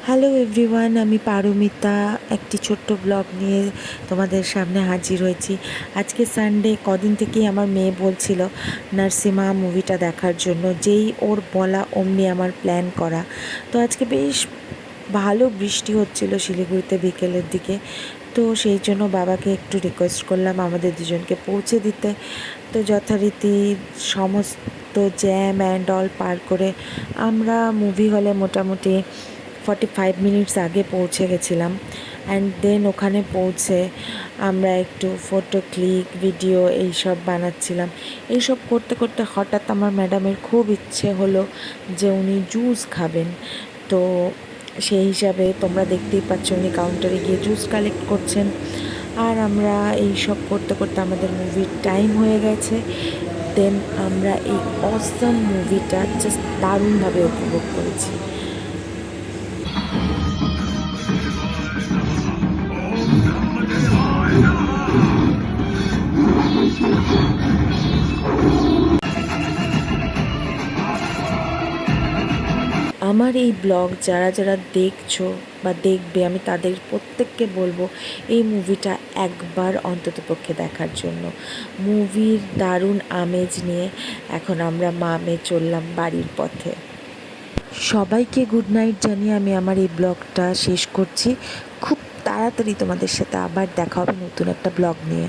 Hello everyone, আমি পারমিতা একটি ছোট্ট ব্লগ নিয়ে তোমাদের সামনে হাজির হয়েছি। আজকে সানডে, কদিন থেকেই আমার মেয়ে বলছিল নরসিমা মুভিটা দেখার জন্য। যেই ওর বলা অমনি আমার প্ল্যান করা। তো আজকে বেশ ভালো বৃষ্টি হচ্ছিল শিলিগুড়িতে বিকেলের দিকে। তো সেই জন্য বাবাকে একটু রিকোয়েস্ট করলাম আমাদের দুজনকে পৌঁছে দিতে। তো যথারীতি সমস্ত জ্যাম অ্যান্ড অল পার করে আমরা মুভি হলে মোটামুটি 45 মিনিটস আগে পৌঁছে গেছিলাম। অ্যান্ড দেন ওখানে পৌঁছে আমরা একটু ফটো ক্লিক ভিডিও এইসব বানাচ্ছিলাম। এইসব করতে করতে হঠাৎ আমার ম্যাডামের খুব ইচ্ছে হলো যে উনি জুস খাবেন। তো সেই হিসাবে তোমরা দেখতেই পাচ্ছ উনি কাউন্টারে গিয়ে জুস কালেক্ট করছেন। আর আমরা এই সব করতে করতে আমাদের মুভির টাইম হয়ে গেছে। দেন আমরা এই অসম মুভিটা জাস্ট দারুণভাবে উপভোগ করেছি। আমার এই ব্লগ যারা যারা দেখছো বা দেখবে, আমি তাদের প্রত্যেককে বলবো এই মুভিটা একবার অন্ততপক্ষে দেখার জন্য। মুভির দারুণ আমেজ নিয়ে এখন আমরা মা মেয়ে চললাম বাড়ির পথে। সবাইকে গুড নাইট জানিয়ে আমি আমার এই ব্লগটা শেষ করছি। খুব তাড়াতাড়ি তোমাদের সাথে আবার দেখা হবে নতুন একটা ব্লগ নিয়ে।